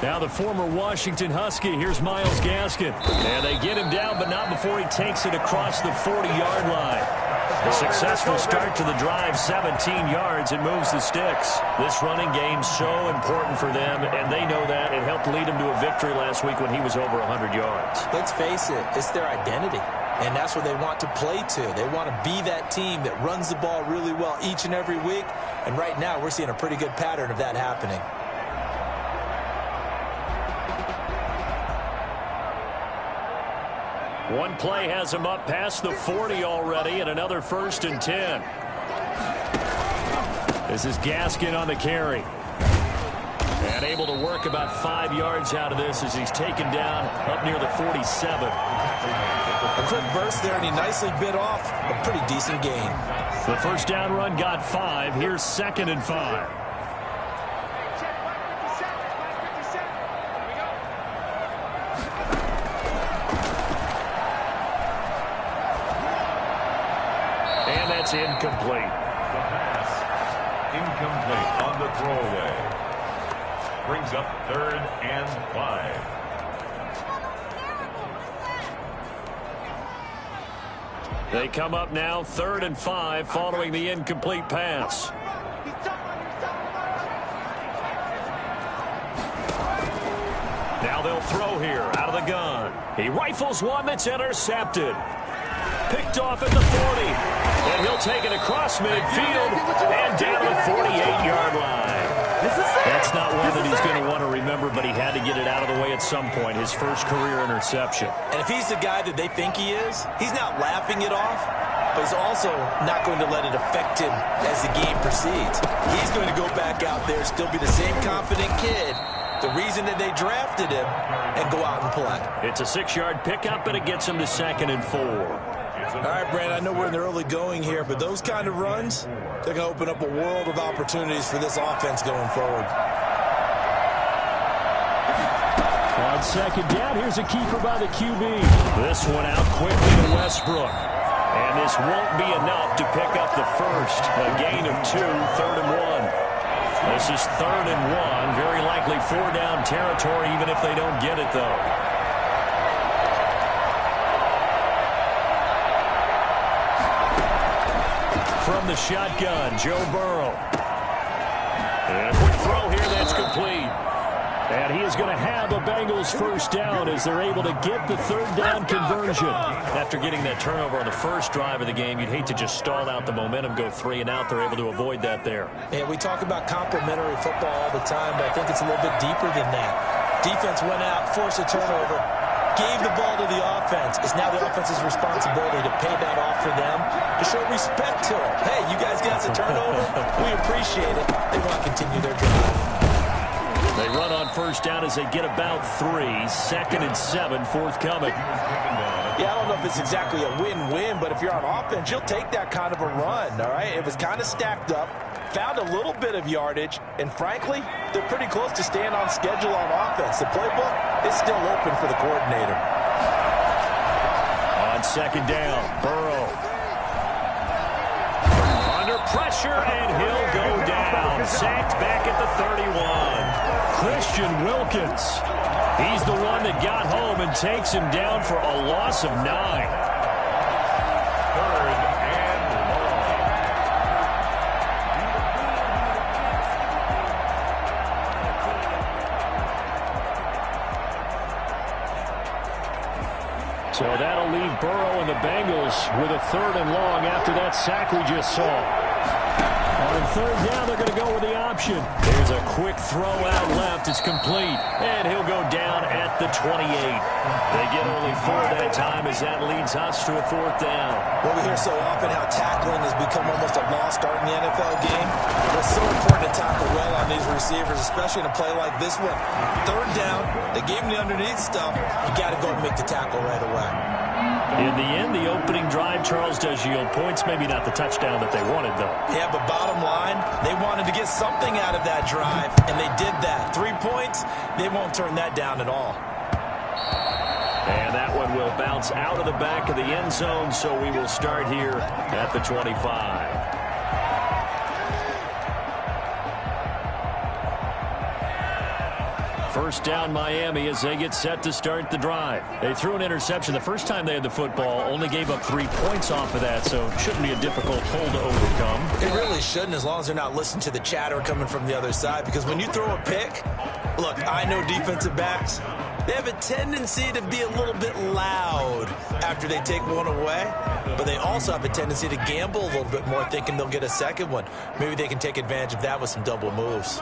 Now the former Washington Husky, here's Myles Gaskin. And they get him down, but not before he takes it across the 40-yard line. A successful start to the drive, 17 yards, and moves the sticks. This running game's so important for them, and they know that. It helped lead him to a victory last week when he was over 100 yards. Let's face it, it's their identity, and that's what they want to play to. They want to be that team that runs the ball really well each and every week, and right now we're seeing a pretty good pattern of that happening. One play has him up past the 40 already, and another 1st and 10. This is Gaskin on the carry. And able to work about 5 yards out of this as he's taken down up near the 47. A quick burst there, and he nicely bit off a pretty decent gain. The first down run got 5. Here's 2nd and 5. And that's incomplete. The pass incomplete on the throwaway. Brings up 3rd and 5. They come up now 3rd and 5 following the incomplete pass. Now they'll throw here out of the gun. He rifles one that's intercepted. Picked off at the 40. And he'll take it across midfield and down the 48-yard line. That's not one that he's going to want to remember, but he had to get it out of the way at some point, his first career interception. And if he's the guy that they think he is, he's not laughing it off, but he's also not going to let it affect him as the game proceeds. He's going to go back out there, still be the same confident kid, the reason that they drafted him, and go out and play. It's a 6-yard pickup, and it gets him to 2nd and 4. All right, Brandon, I know we're in the early going here, but those kind of runs, they're going to open up a world of opportunities for this offense going forward. On 2nd down, here's a keeper by the QB. This one out quickly to Westbrook. And this won't be enough to pick up the first. A gain of 2, 3rd and 1. This is 3rd and 1. Very likely 4-down territory, even if they don't get it, though. From the shotgun, Joe Burrow. And a quick throw here, that's complete. And he is going to have a Bengals first down as they're able to get the 3rd down conversion. After getting that turnover on the first drive of the game, you'd hate to just stall out the momentum, go 3 and out. They're able to avoid that there. Yeah, we talk about complementary football all the time, but I think it's a little bit deeper than that. Defense went out, forced a turnover, gave the ball to the offense. It's now the offense's responsibility to pay that off for them, to show respect to them. Hey, you guys got the turnover. We appreciate it. They want to continue their drive. They run on first down as they get about 3. 2nd and 7 forthcoming. Yeah, I don't know if it's exactly a win-win, but if you're on offense, you'll take that kind of a run, all right? It was kind of stacked up, found a little bit of yardage, and frankly, they're pretty close to staying on schedule on offense. The playbook is still open for the coordinator. On 2nd down, Burrow. Under pressure, and he'll go down. Sacked back at the 31. Christian Wilkins. He's the one that got home and takes him down for a loss of 9. 3rd and long. So that'll leave Burrow and the Bengals with a 3rd and long after that sack we just saw. On 3rd down, they're going to go with the option. There's a quick throw out left. It's complete. And he'll go down at the 28. They get only 4 that time as that leads us to a 4th down. Well, we hear so often how tackling has become almost a lost art in the NFL game. It's so important to tackle well on these receivers, especially in a play like this one. 3rd down, they gave him the underneath stuff. You got to go and make the tackle right away. In the end, the opening drive, Charles, does yield points. Maybe not the touchdown that they wanted, though. Yeah, but bottom line, they wanted to get something out of that drive, and they did that. 3 points, they won't turn that down at all. And that one will bounce out of the back of the end zone, so we will start here at the 25. First down Miami as they get set to start the drive. They threw an interception the first time they had the football, only gave up 3 points off of that, so it shouldn't be a difficult hole to overcome. It really shouldn't, as long as they're not listening to the chatter coming from the other side, because when you throw a pick, look, I know defensive backs, they have a tendency to be a little bit loud after they take one away, but they also have a tendency to gamble a little bit more, thinking they'll get a second one. Maybe they can take advantage of that with some double moves.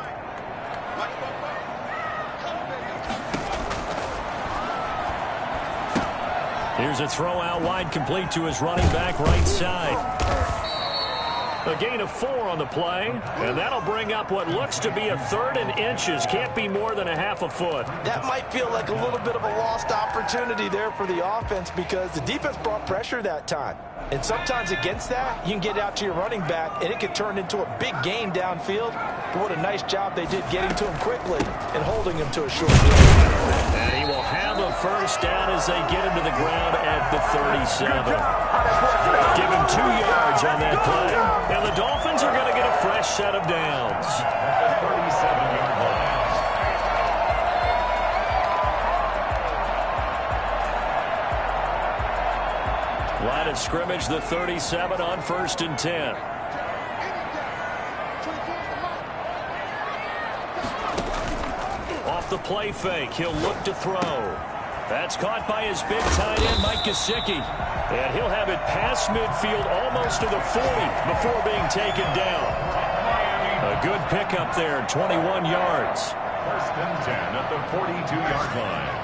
Here's a throw out wide, complete to his running back right side. A gain of 4 on the play, and that'll bring up what looks to be a 3rd and inches. Can't be more than a half a foot. That might feel like a little bit of a lost opportunity there for the offense, because the defense brought pressure that time. And sometimes against that, you can get out to your running back, and it can turn into a big gain downfield. But what a nice job they did getting to him quickly and holding him to a short field. And he will have a first down as they get him to the ground at the 37. Give him 2 yards on that play. And the Dolphins are going to get a fresh set of downs. At the 37-yard line. Line of scrimmage, the 37 on 1st and 10. Off the play fake, he'll look to throw. That's caught by his big tight end, Mike Gesicki. And he'll have it past midfield, almost to the 40, before being taken down. A good pickup there, 21 yards. 1st and 10 at the 42-yard line.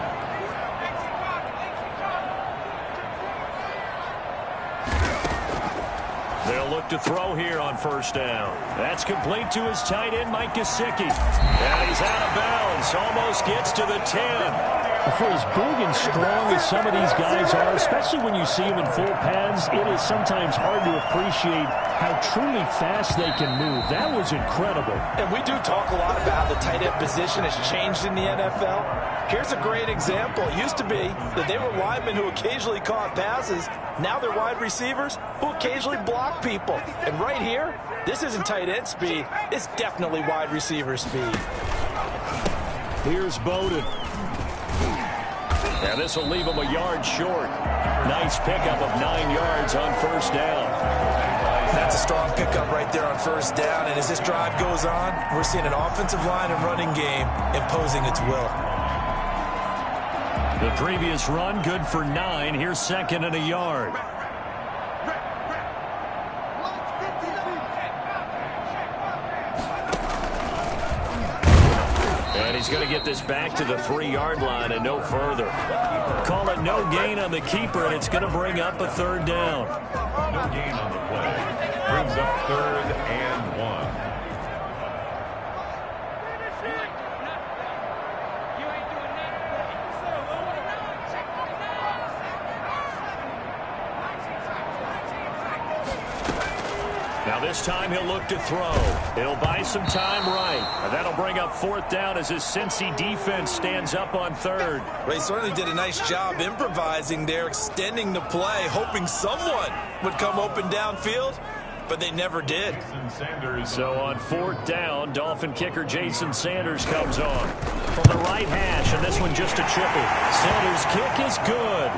They'll look to throw here on 1st down. That's complete to his tight end, Mike Gesicki. And he's out of bounds, almost gets to the 10. For as big and strong as some of these guys are, especially when you see them in full pads, it is sometimes hard to appreciate how truly fast they can move. That was incredible. And we do talk a lot about how the tight end position has changed in the NFL. Here's a great example. It used to be that they were linemen who occasionally caught passes. Now they're wide receivers who occasionally block people. And right here, this isn't tight end speed. It's definitely wide receiver speed. Here's Bowden. And this will leave him a yard short. Nice pickup of 9 yards on 1st down. That's a strong pickup right there on 1st down. And as this drive goes on, we're seeing an offensive line and running game imposing its will. The previous run, good for 9. Here's 2nd and a yard. And he's going to get this back to the 3-yard line and no further. Call it no gain on the keeper, and it's going to bring up a 3rd down. No gain on the play. Brings up 3rd and 1. Now this time he'll look to throw. He'll buy some time right. And that'll bring up 4th down as his Cincy defense stands up on 3rd. Ray certainly did a nice job improvising there, extending the play, hoping someone would come open downfield, but they never did. So on 4th down, Dolphin kicker Jason Sanders comes on from the right hash, and this one just a triple. Sanders' kick is good.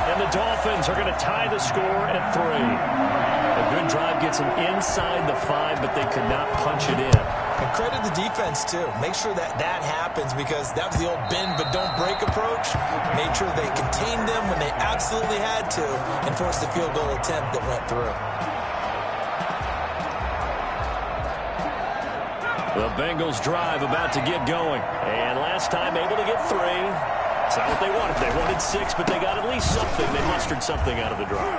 And the Dolphins are going to tie the score at 3. A good drive gets them inside the 5, but they could not punch it in. And credit the defense, too. Make sure that that happens, because that was the old bend but don't break approach. Made sure they contained them when they absolutely had to and forced the field goal attempt that went through. The Bengals drive about to get going. And last time able to get 3. It's not what they wanted. They wanted 6, but they got at least something. They mustered something out of the drive.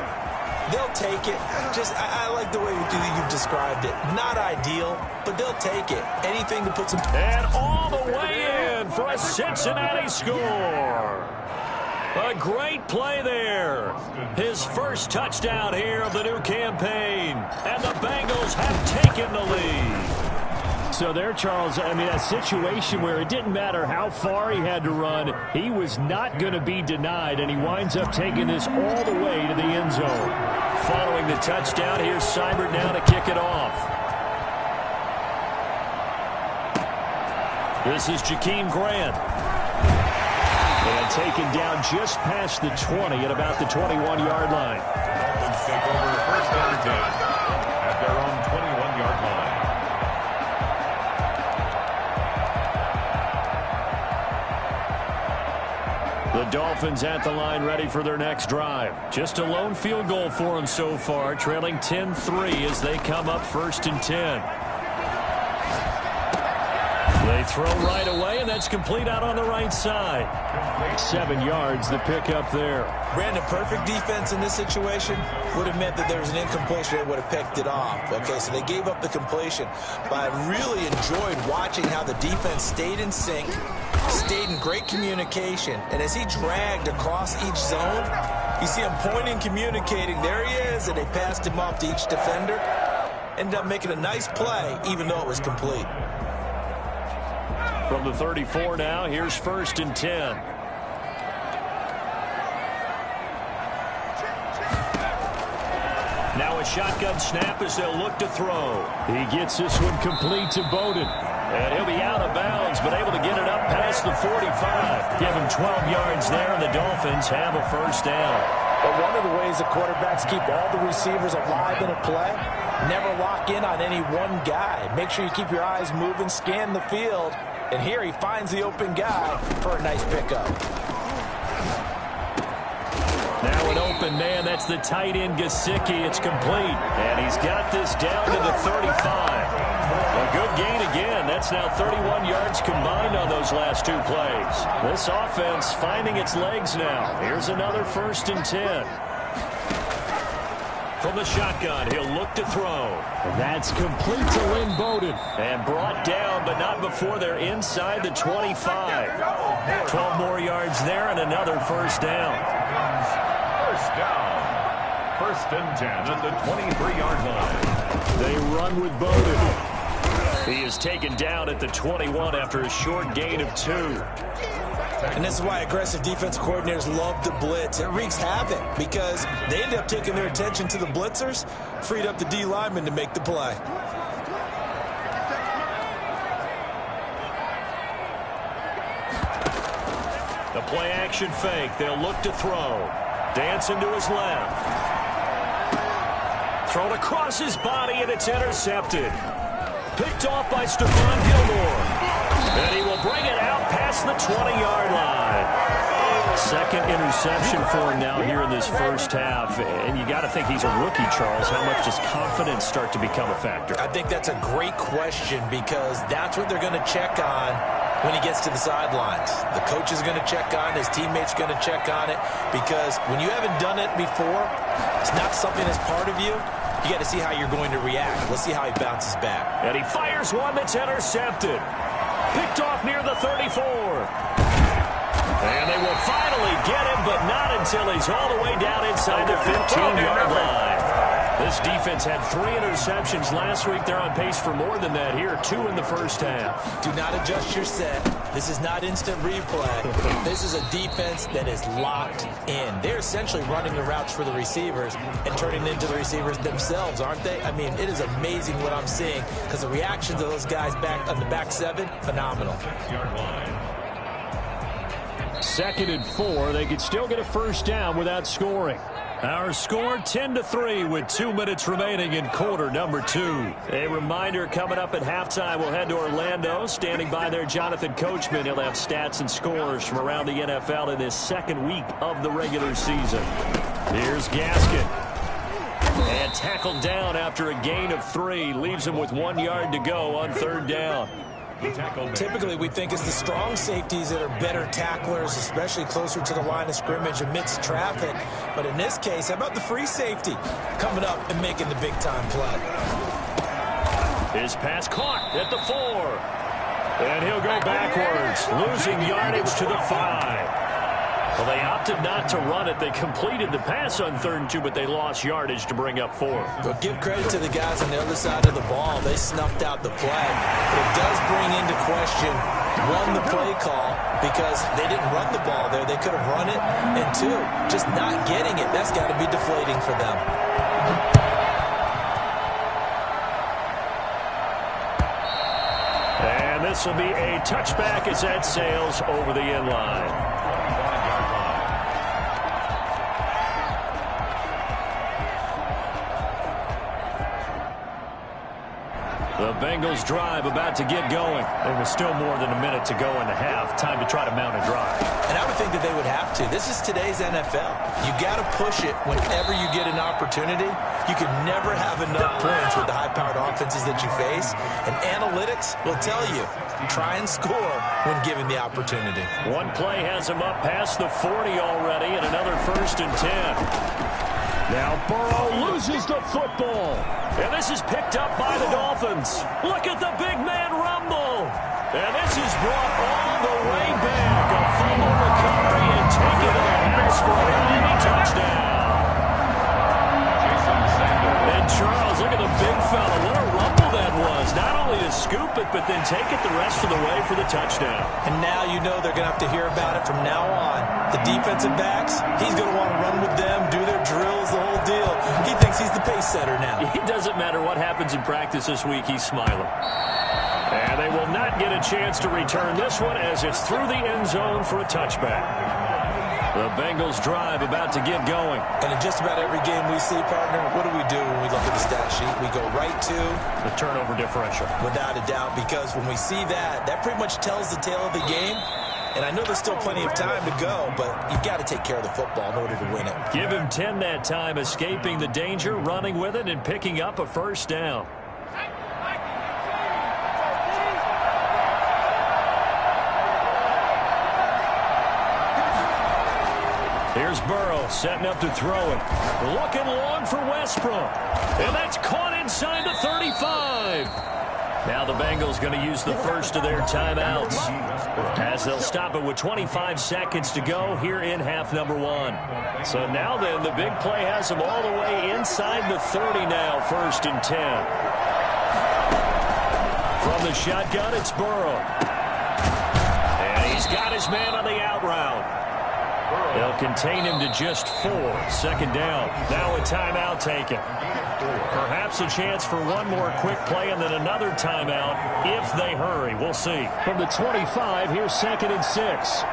They'll take it. I like the way you've described it. Not ideal, but they'll take it. Anything to put some... And all the way in for a Cincinnati score. A great play there. His first touchdown here of the new campaign. And the Bengals have taken the lead. So there, Charles, I mean, a situation where it didn't matter how far he had to run, he was not going to be denied, and he winds up taking this all the way to the end zone. Following the touchdown, here's Seibert now to kick it off. This is Jakeem Grant. And taken down just past the 20 at about the 21-yard line. Dolphins take over first and 10 at their own 21-yard line. The Dolphins at the line ready for their next drive. Just a lone field goal for them so far, trailing 10-3 as they come up first and 10. They throw right away, and that's complete out on the right side. 7 yards, the pickup there. Brandon, perfect defense in this situation would have meant that there was an incompletion. They would have picked it off. Okay, so they gave up the completion. But I really enjoyed watching how the defense stayed in sync, stayed in great communication. And as he dragged across each zone, you see him pointing, communicating. There he is, and they passed him off to each defender. Ended up making a nice play, even though it was complete. From the 34 now, here's first and 10. Now a shotgun snap as they'll look to throw. He gets this one complete to Bowden. And he'll be out of bounds, but able to get it up past the 45. Give him 12 yards there, and the Dolphins have a first down. But one of the ways the quarterbacks keep all the receivers alive in a play, never lock in on any one guy. Make sure you keep your eyes moving, scan the field. And here he finds the open guy for a nice pickup. Now an open man. That's the tight end, Gesicki. It's complete. And he's got this down to the 35. A good gain again. That's now 31 yards combined on those last two plays. This offense finding its legs now. Here's another first and 10. From the shotgun, he'll look to throw. And that's complete to Lynn Bowden. And brought down, but not before they're inside the 25. 12 more yards there and another first down. First down. First and 10 at the 23-yard line. They run with Bowden. He is taken down at the 21 after a short gain of 2. And this is why aggressive defense coordinators love to blitz. It wreaks havoc because they end up taking their attention to the blitzers, freed up the D lineman to make the play. The play action fake. They'll look to throw. Dancing to his left. Thrown across his body, and it's intercepted. Picked off by Stephon Gilmore. And he will bring it out past the 20-yard line. Second interception for him now here in this first half. And you got to think he's a rookie, Charles. How much does confidence start to become a factor? I think that's a great question because that's what they're going to check on when he gets to the sidelines. The coach is going to check on it. His teammates going to check on it because when you haven't done it before, it's not something that's part of you. You got to see how you're going to react. Let's see how he bounces back. And he fires one that's intercepted. Picked off near the 34. And they will finally get him, but not until he's all the way down inside the 15-yard line. This defense had 3 interceptions last week. They're on pace for more than that here. 2 in the first half. Do not adjust your set. This is not instant replay. This is a defense that is locked in. They're essentially running the routes for the receivers and turning into the receivers themselves, aren't they? I mean, it is amazing what I'm seeing because the reactions of those guys back on the back 7, phenomenal. 2nd and 4. They could still get a first down without scoring. Our score 10-3 with 2 minutes remaining in quarter number 2. A reminder coming up at halftime, we'll head to Orlando. Standing by there, Jonathan Coachman. He'll have stats and scores from around the NFL in this second week of the regular season. Here's Gaskin. And tackled down after a gain of 3. Leaves him with 1 yard to go on 3rd down. Typically, we think it's the strong safeties that are better tacklers, especially closer to the line of scrimmage amidst traffic. But in this case, how about the free safety coming up and making the big-time play? His pass caught at the 4. And he'll go backwards, losing yardage to the 5. Well, they opted not to run it. They completed the pass on 3rd and 2, but they lost yardage to bring up 4. But give credit to the guys on the other side of the ball. They snuffed out the play. But it does bring into question, 1, the play call, because they didn't run the ball there. They could have run it. And 2, just not getting it. That's got to be deflating for them. this will be a touchback as that sails over the end line. The Bengals drive about to get going. There was still more than a minute to go in the half. Time to try to mount a drive. And I would think that they would have to. This is today's NFL. You got to push it whenever you get an opportunity. You can never have enough points with the high-powered offenses that you face. And analytics will tell you, try and score when given the opportunity. One play has him up past the 40 already, and another 1st and 10. Now Burrow loses the football. And this is picked up by the Dolphins. Look at the big man rumble. And this is brought all the way back. A fumble recovery and taken to the house for a Miami touchdown. And Charles, look at the big fella. What a rumble that was. Not only to scoop it, but then take it the rest of the way for the touchdown. And now you know they're going to have to hear about it from now on. The defensive backs, he's going to want to run with them, do their drills, the whole deal. He thinks he's the pace setter now. It doesn't matter what happens in practice this week, he's smiling. And they will not get a chance to return this one as it's through the end zone for a touchback. The Bengals drive about to get going. And in just about every game we see, partner, what do when we look at the stat sheet? We go right to the turnover differential. Without a doubt, because when we see that, that pretty much tells the tale of the game. And I know there's still plenty of time to go, but you've got to take care of the football in order to win it. Give him 10 that time, escaping the danger, running with it, and picking up a 1st down. Here's Burrow setting up to throw it. Looking long for Westbrook. And that's caught inside the 35. Now the Bengals going to use the first of their timeouts as they'll stop it with 25 seconds to go here in half number 1. So now then, the big play has them all the way inside the 30 now, 1st and 10. From the shotgun, it's Burrow. And he's got his man on the out route. They'll contain him to just 4. 2nd down. Now a timeout taken. Perhaps a chance for one more quick play and then another timeout if they hurry. We'll see. From the 25, here's 2nd and 6.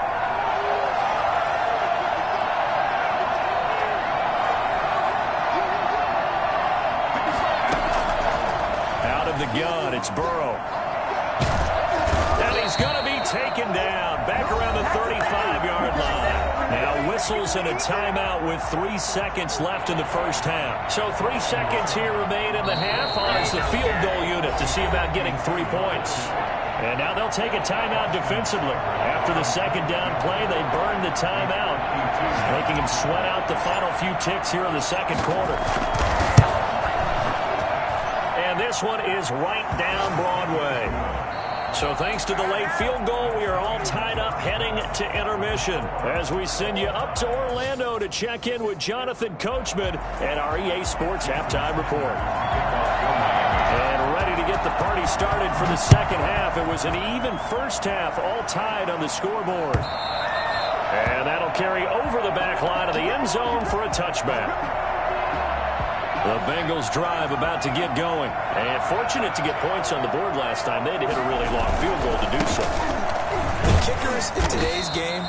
Out of the gun, it's Burrow. And he's going to be taken down back around the 35-yard line. Now whistles and a timeout with 3 seconds left in the first half. So 3 seconds here remain in the half. Honors the field goal unit to see about getting 3 points. And now they'll take a timeout defensively. After the 2nd down play, they burn the timeout, making him sweat out the final few ticks here in the 2nd quarter. And this one is right down Broadway. So thanks to the late field goal, we are all tied up heading to intermission as we send you up to Orlando to check in with Jonathan Coachman and our EA Sports Halftime Report. And ready to get the party started for the 2nd half. It was an even first half, all tied on the scoreboard. And that'll carry over the back line of the end zone for a touchback. The Bengals drive about to get going. And fortunate to get points on the board last time. They had to hit a really long field goal to do so. The kickers in today's game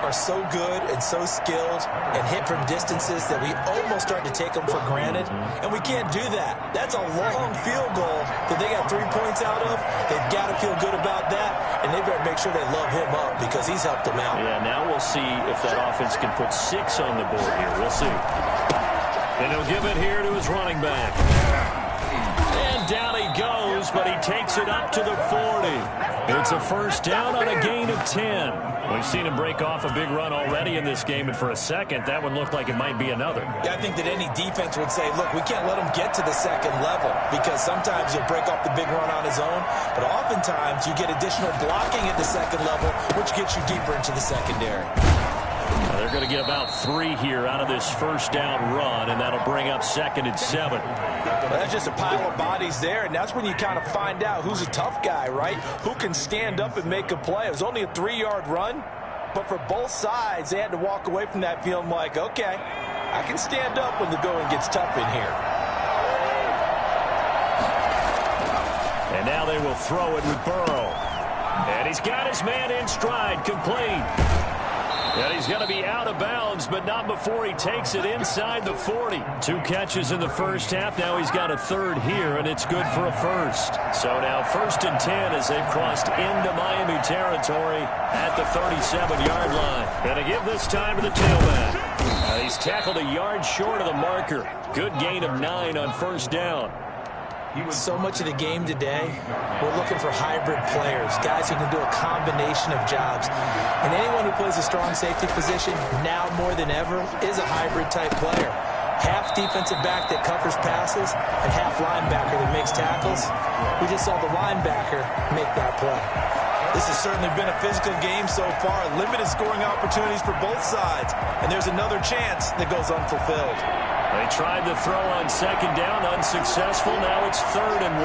are so good and so skilled and hit from distances that we almost start to take them for granted. And we can't do that. That's a long field goal that they got 3 points out of. They've got to feel good about that. And they better make sure they love him up because he's helped them out. Yeah, now we'll see if that offense can put 6 on the board here. We'll see. And he'll give it here to his running back. And down he goes, but he takes it up to the 40. It's a 1st down on a gain of 10. We've seen him break off a big run already in this game, and for a second, that one looked like it might be another. Yeah, I think that any defense would say, look, we can't let him get to the 2nd level because sometimes he'll break off the big run on his own, but oftentimes you get additional blocking at the 2nd level, which gets you deeper into the secondary. They're going to get about 3 here out of this 1st down run, and that'll bring up 2nd and 7. Well, that's just a pile of bodies there, and that's when you kind of find out who's a tough guy, right? Who can stand up and make a play. It was only a 3-yard run, but for both sides, they had to walk away from that feeling like, okay, I can stand up when the going gets tough in here. And now they will throw it with Burrow. And he's got his man in stride, complete. And he's going to be out of bounds, but not before he takes it inside the 40. 2 catches in the first half. Now he's got a third here, and it's good for a first. So now 1st and 10 as they've crossed into Miami territory at the 37-yard line. And to give this time to the tailback. He's tackled a yard short of the marker. Good gain of 9 on 1st down. So much of the game today, we're looking for hybrid players, guys who can do a combination of jobs. And anyone who plays a strong safety position, now more than ever, is a hybrid-type player. Half defensive back that covers passes and half linebacker that makes tackles. We just saw the linebacker make that play. This has certainly been a physical game so far. Limited scoring opportunities for both sides. And there's another chance that goes unfulfilled. They tried to throw on 2nd down, unsuccessful. Now it's 3rd and 1.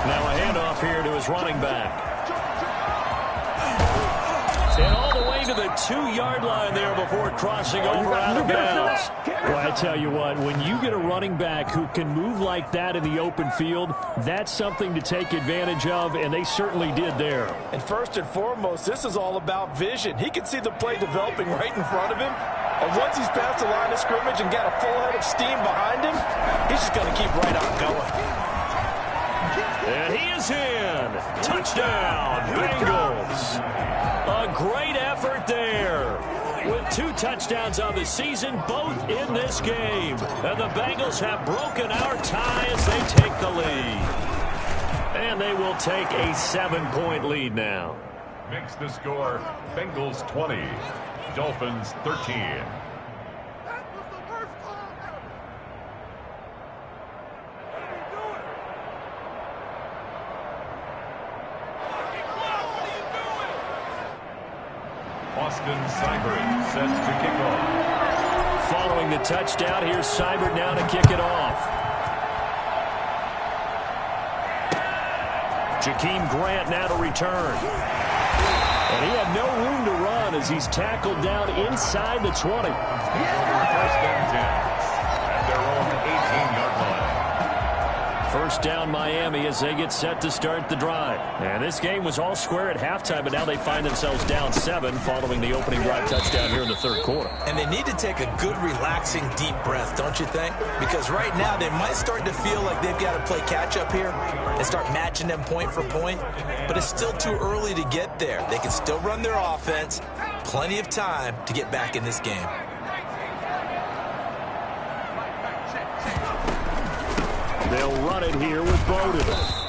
Now a handoff here to his running back. And all the way to the 2-yard line there before crossing over out of bounds. Well, I tell you what, when you get a running back who can move like that in the open field, that's something to take advantage of, and they certainly did there. And first and foremost, this is all about vision. He can see the play developing right in front of him. And once he's past the line of scrimmage and got a full head of steam behind him, he's just going to keep right on going. And he is in. Touchdown, Bengals. A great effort there. With 2 touchdowns on the season, both in this game. And the Bengals have broken our tie as they take the lead. And they will take a 7-point lead now. Makes the score Bengals 20, Dolphins 13. Austin Seibert set to kick off. Following the touchdown, here's Seibert now to kick it off. Jakeem Grant now to return. And he had no room to run as he's tackled down inside the 20. 1st and 10 at their own 18-yard line. 1st down Miami as they get set to start the drive. And this game was all square at halftime, but now they find themselves down 7 following the opening drive touchdown here in the 3rd quarter. And they need to take a good, relaxing, deep breath, don't you think? Because right now they might start to feel like they've got to play catch-up here and start matching them point for point. But it's still too early to get there. They can still run their offense. Plenty of time to get back in this game. They'll run it here with Bowden.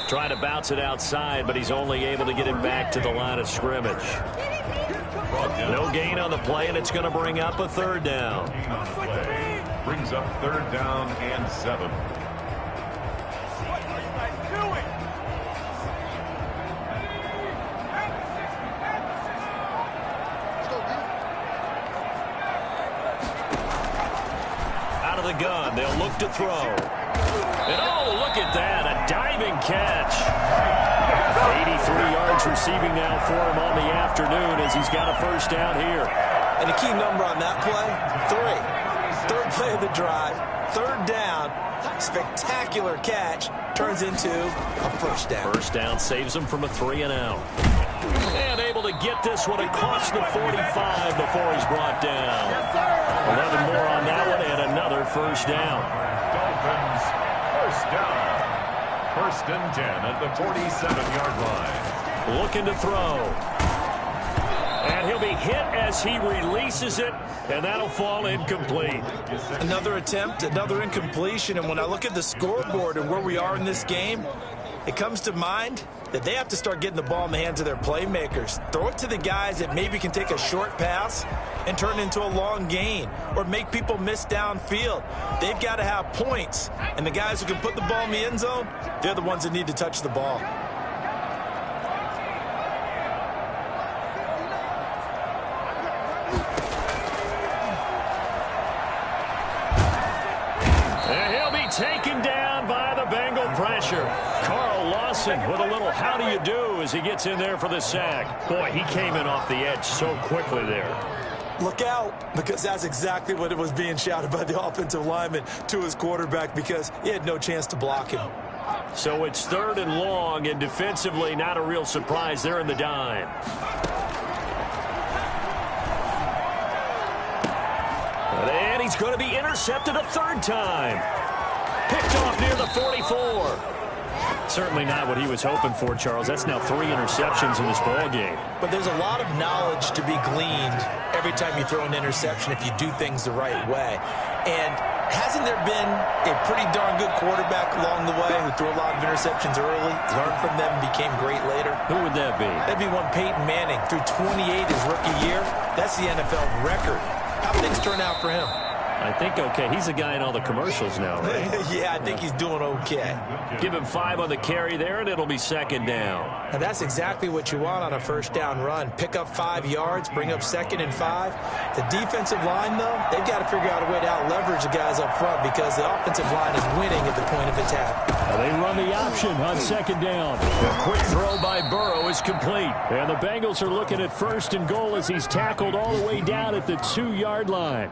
Trying to bounce it outside, but he's only able to get it back to the line of scrimmage. No gain on the play, and it's going to bring up a 3rd down. Brings up 3rd down and 7. Out of the gun, they'll look to throw. And oh, look at that, a diving catch. 83 yards receiving now for him on the afternoon as he's got a 1st down here. And the key number on that play, 3. 3rd play of the drive, 3rd down, spectacular catch, turns into a 1st down. 1st down saves him from a 3 and out. And able to get this one across the 45 before he's brought down. 11 more on that one and another 1st down. Dolphins 1st down. 1st and 10 at the 47-yard line. Looking to throw. And he'll be hit as he releases it, and that'll fall incomplete. Another attempt, another incompletion, and when I look at the scoreboard and where we are in this game, it comes to mind that they have to start getting the ball in the hands of their playmakers. Throw it to the guys that maybe can take a short pass and turn it into a long gain or make people miss downfield. They've got to have points, and the guys who can put the ball in the end zone, they're the ones that need to touch the ball. And he'll be taken down by the Bengal pressure. Carl Lawson with a little how do you do as he gets in there for the sack. Boy, he came in off the edge so quickly there. Look out, because that's exactly what it was being shouted by the offensive lineman to his quarterback because he had no chance to block him. So it's 3rd and long, and defensively not a real surprise. They're in the dime. And he's going to be intercepted a 3rd time. Picked off near the 44. Certainly not what he was hoping for, Charles. That's now 3 interceptions in this ball game. But there's a lot of knowledge to be gleaned every time you throw an interception if you do things the right way. And hasn't there been a pretty darn good quarterback along the way who threw a lot of interceptions early, learned from them, and became great later? Who would that be? That'd be one Peyton Manning. Threw 28 his rookie year. That's the NFL record. How things turn out for him? I think okay. He's a guy in all the commercials now, right? Yeah, I think he's doing okay. Give him 5 on the carry there, and it'll be 2nd down. And that's exactly what you want on a 1st down run. Pick up 5 yards, bring up 2nd and 5. The defensive line, though, they've got to figure out a way to out-leverage the guys up front because the offensive line is winning at the point of attack. They run the option on 2nd down. A quick throw by Burrow is complete. And the Bengals are looking at 1st and goal as he's tackled all the way down at the 2-yard line.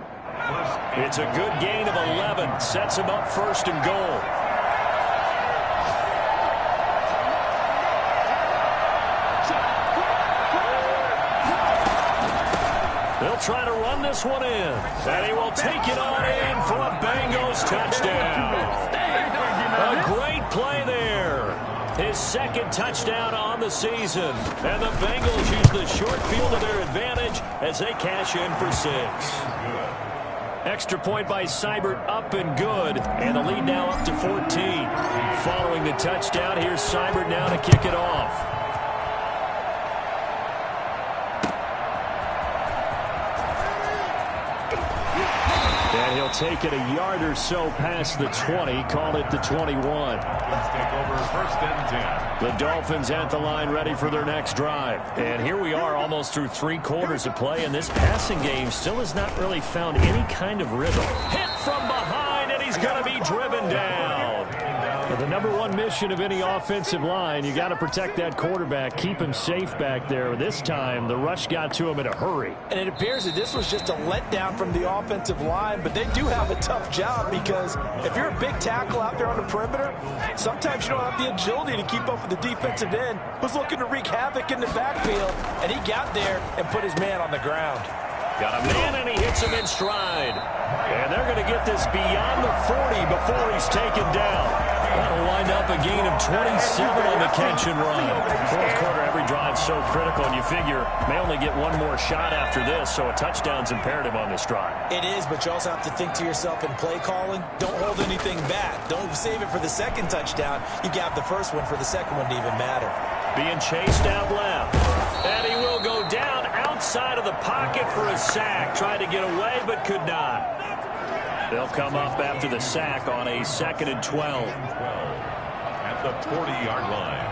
It's a good gain of 11. Sets him up 1st and goal. They'll try to run this one in. And he will take it on in for a Bengals touchdown. A great play there. His 2nd touchdown on the season. And the Bengals use the short field to their advantage as they cash in for 6. Extra point by Seibert, up and good. And the lead now up to 14. Following the touchdown, here's Seibert now to kick it off. And he'll take it a yard or so past the 20. Call it the 21. Let's take over 1st and 10. The Dolphins at the line ready for their next drive. And here we are almost through 3 quarters of play, and this passing game still has not really found any kind of rhythm. Hit from behind, and he's going to be driven down. The number 1 mission of any offensive line, you got to protect that quarterback, keep him safe back there. This time, the rush got to him in a hurry. And it appears that this was just a letdown from the offensive line, but they do have a tough job because if you're a big tackle out there on the perimeter, sometimes you don't have the agility to keep up with the defensive end who's looking to wreak havoc in the backfield, and he got there and put his man on the ground. Got a man, and he hits him in stride. And they're going to get this beyond the 40 before he's taken down. That'll wind up a gain of 27 on the catch and run. 4th quarter, every drive so critical, and you figure may only get 1 more shot after this, so a touchdown's imperative on this drive. It is, but you also have to think to yourself in play calling, don't hold anything back. Don't save it for the 2nd touchdown. You got the 1st one for the 2nd one to even matter. Being chased out left. And he will go down outside of the pocket for a sack. Tried to get away, but could not. They'll come up after the sack on a 2nd and 12. At the 40-yard line.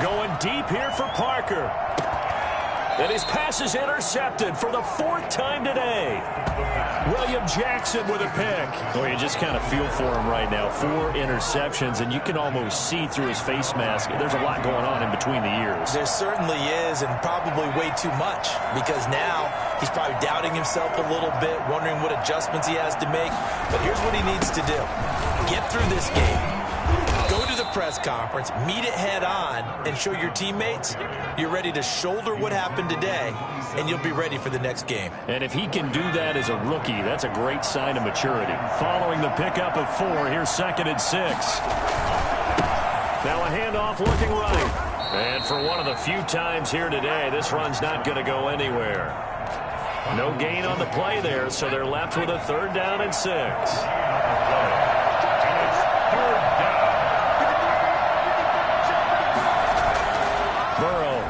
Going deep here for Parker. And his pass is intercepted for the 4th time today. William Jackson with a pick. Well, you just kind of feel for him right now. 4 interceptions, and you can almost see through his face mask. There's a lot going on in between the ears. There certainly is, and probably way too much, because now he's probably doubting himself a little bit, wondering what adjustments he has to make. But here's what he needs to do. Get through this game. Go to the press conference, meet it head on, and show your teammates you're ready to shoulder what happened today, and you'll be ready for the next game. And if he can do that as a rookie, that's a great sign of maturity. Following the pickup of 4, here's 2nd and 6. Now a handoff looking right. And for one of the few times here today, this run's not going to go anywhere. No gain on the play there, so they're left with a 3rd down and 6.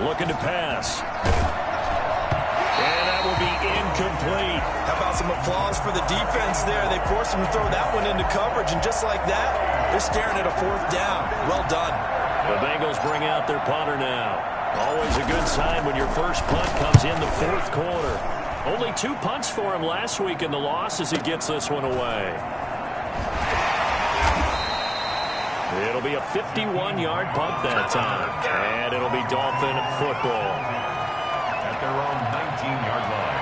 Looking to pass. And that will be incomplete. How about some applause for the defense there? They forced him to throw that one into coverage, and just like that, they're staring at a 4th down. Well done. The Bengals bring out their punter now. Always a good sign when your first punt comes in the 4th quarter. Only 2 punts for him last week in the loss as he gets this one away. It'll be a 51-yard punt that time. And it'll be Dolphin football. At their own 19-yard line.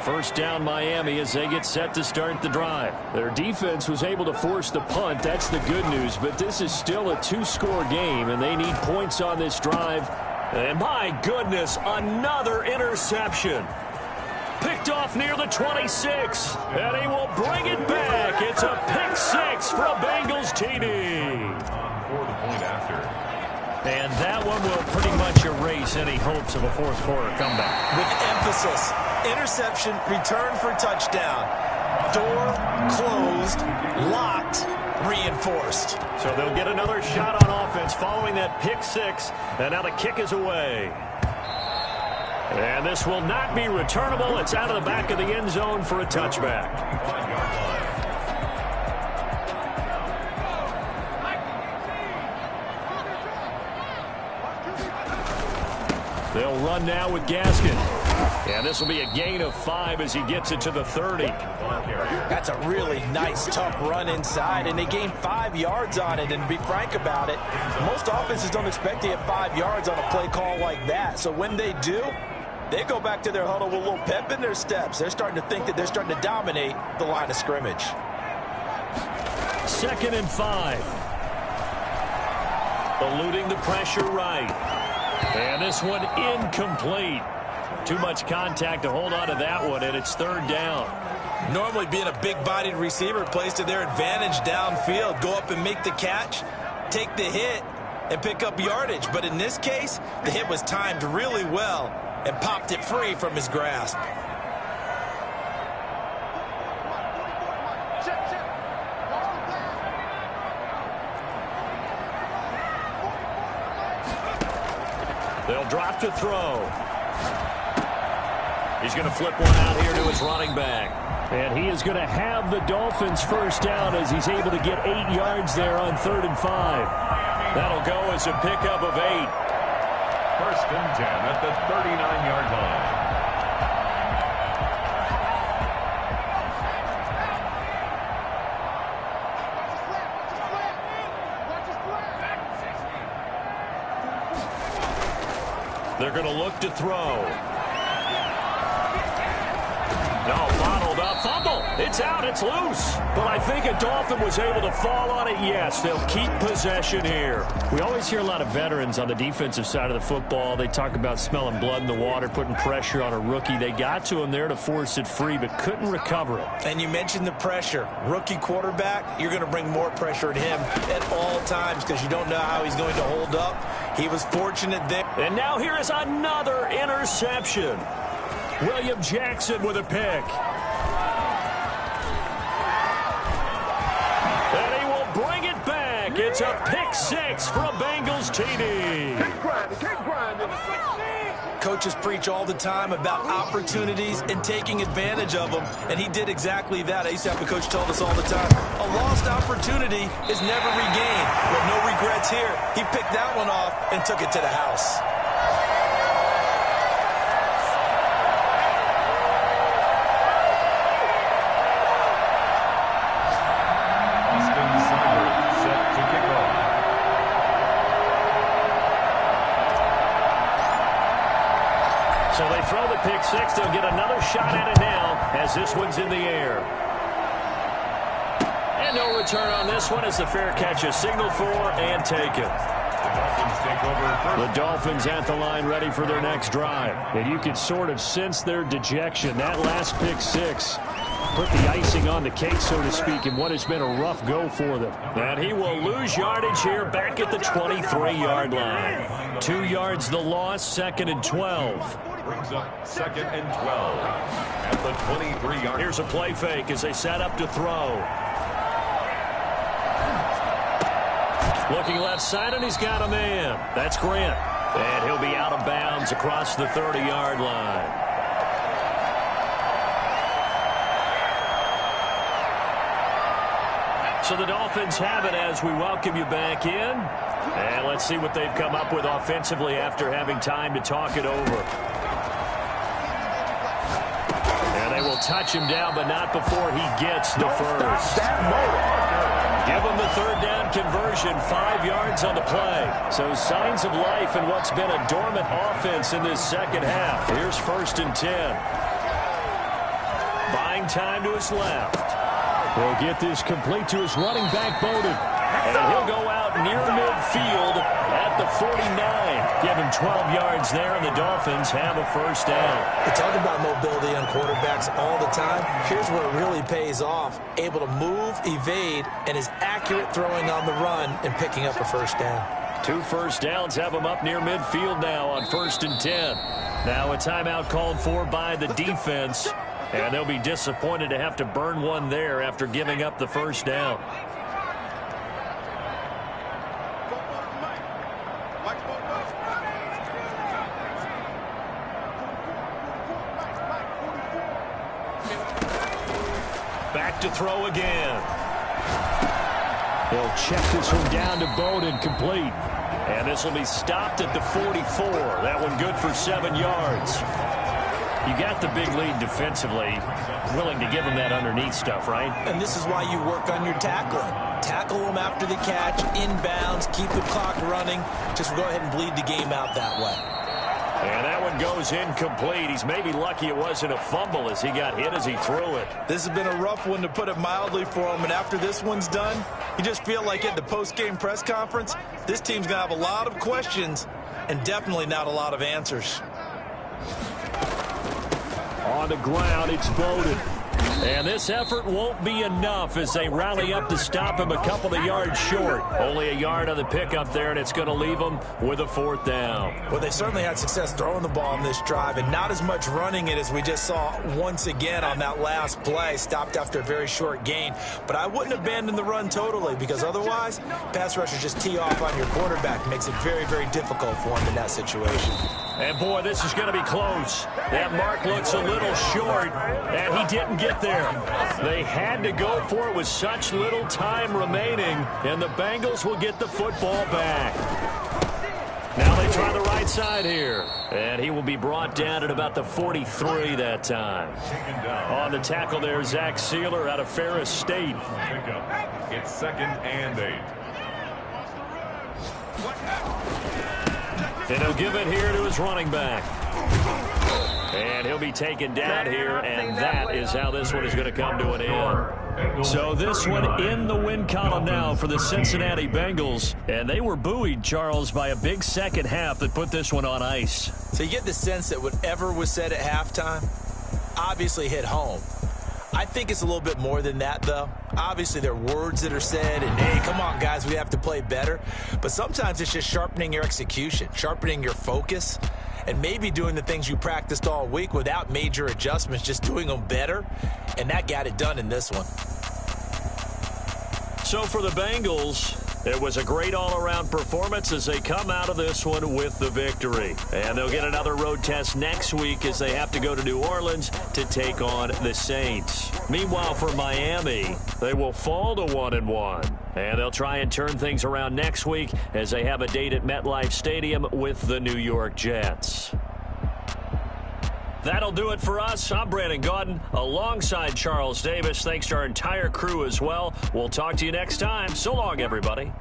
First down Miami as they get set to start the drive. Their defense was able to force the punt. That's the good news. But this is still a 2-score game, and they need points on this drive. And my goodness, another interception. Picked off near the 26, and he will bring it back. It's a pick six for a Bengals TD. For the point after. And that one will pretty much erase any hopes of a fourth-quarter comeback. With emphasis, interception, return for touchdown. Door closed, locked, reinforced. So they'll get another shot on offense following that pick six, and now the kick is away. And this will not be returnable. It's out of the back of the end zone for a touchback. They'll run now with Gaskin. And this will be a gain of 5 as he gets it to the 30. That's a really nice, tough run inside, and they gained 5 yards on it. And to be frank about it, most offenses don't expect to get 5 yards on a play call like that. So when they do, they go back to their huddle with a little pep in their steps. They're starting to think that they're starting to dominate the line of scrimmage. 2nd and 5. Eluding the pressure right. And this one incomplete. Too much contact to hold on to that one, and it's 3rd down. Normally being a big-bodied receiver plays to their advantage downfield. Go up and make the catch, take the hit, and pick up yardage. But in this case, the hit was timed really well and popped it free from his grasp. They'll drop to throw. He's going to flip one out here to his running back. And he is going to have the Dolphins first down as he's able to get 8 yards there on 3rd and 5. That'll go as a pickup of 8. 1st and 10 at the 39-yard line. They're going to look to throw. No, bottled up. Fumble. It's out. It's loose. But I think a Dolphin was able to fall on it. Yes, they'll keep possession here. We always hear a lot of veterans on the defensive side of the football. They talk about smelling blood in the water, putting pressure on a rookie. They got to him there to force it free, but couldn't recover it. And you mentioned the pressure. Rookie quarterback, you're going to bring more pressure at him at all times because you don't know how he's going to hold up. He was fortunate there. And now here is another interception. William Jackson with a pick. And he will bring it back. It's a pick six for a Bengals TD. Keep grinding. Coaches preach all the time about opportunities and taking advantage of them, and he did exactly that. I used to have a coach told us all the time, a lost opportunity is never regained. But no regrets here. He picked that one off and took it to the house. So they throw the pick six. They'll get another shot at it now as this one's in the air. And no return on this one as the fair catch is signaled for and taken. The Dolphins at the line ready for their next drive. And you can sort of sense their dejection. That last pick six put the icing on the cake, so to speak, in what has been a rough go for them. And he will lose yardage here back at the 23-yard line. 2 yards the loss, 2nd and 12. Brings up 2nd and 12 at the 23-yard. Here's a play fake as they set up to throw. Looking left side, and he's got a man. That's Grant. And he'll be out of bounds across the 30-yard line. So the Dolphins have it as we welcome you back in. And let's see what they've come up with offensively after having time to talk it over. And they will touch him down, but not before he gets the first. Give him the 3rd down conversion, 5 yards on the play. So signs of life in what's been a dormant offense in this second half. Here's 1st and 10. Game time to his left. He'll get this complete to his running back, Bowden. And he'll go out near midfield at the 49. Give him 12 yards there, and the Dolphins have a first down. We talk about mobility on quarterbacks all the time. Here's where it really pays off. Able to move, evade, and is accurate throwing on the run and picking up a first down. 2 first downs have him up near midfield now on 1st and 10. Now a timeout called for by the defense, and they'll be disappointed to have to burn one there after giving up the first down. Back to throw again. They'll check this one down to Bowden, complete. And this will be stopped at the 44. That one good for 7 yards. You got the big lead defensively. Willing to give them that underneath stuff, right? And this is why you work on your tackling. Tackle them after the catch, inbounds, keep the clock running. Just go ahead and bleed the game out that way. And that one goes incomplete. He's maybe lucky it wasn't a fumble as he got hit as he threw it. This has been a rough one, to put it mildly, for him. And after this one's done, you just feel like at the post-game press conference, this team's going to have a lot of questions and definitely not a lot of answers. On the ground, it's Bowden. And this effort won't be enough as they rally up to stop him a couple of yards short. Only a yard on the pickup there, and it's going to leave them with a 4th down. Well, they certainly had success throwing the ball in this drive, and not as much running it as we just saw once again on that last play. Stopped after a very short gain. But I wouldn't abandon the run totally, because otherwise, pass rushers just tee off on your quarterback. Makes it very, very difficult for him in that situation. And, boy, this is going to be close. That mark looks a little short, and he didn't get there. They had to go for it with such little time remaining, and the Bengals will get the football back. Now they try the right side here, and he will be brought down at about the 43 that time. On the tackle there, Zach Sealer out of Ferris State. It's 2nd and 8. And he'll give it here to his running back. And he'll be taken down here, and that is how this one is going to come to an end. So this one in the win column now for the Cincinnati Bengals. And they were buoyed, Charles, by a big second half that put this one on ice. So you get the sense that whatever was said at halftime obviously hit home. I think it's a little bit more than that, though. Obviously, there are words that are said, and, hey, come on, guys, we have to play better. But sometimes it's just sharpening your execution, sharpening your focus, and maybe doing the things you practiced all week without major adjustments, just doing them better. And that got it done in this one. So for the Bengals, it was a great all-around performance as they come out of this one with the victory. And they'll get another road test next week as they have to go to New Orleans to take on the Saints. Meanwhile, for Miami, they will fall to 1-1. And they'll try and turn things around next week as they have a date at MetLife Stadium with the New York Jets. That'll do it for us. I'm Brandon Gaudin alongside Charles Davis. Thanks to our entire crew as well. We'll talk to you next time. So long, everybody.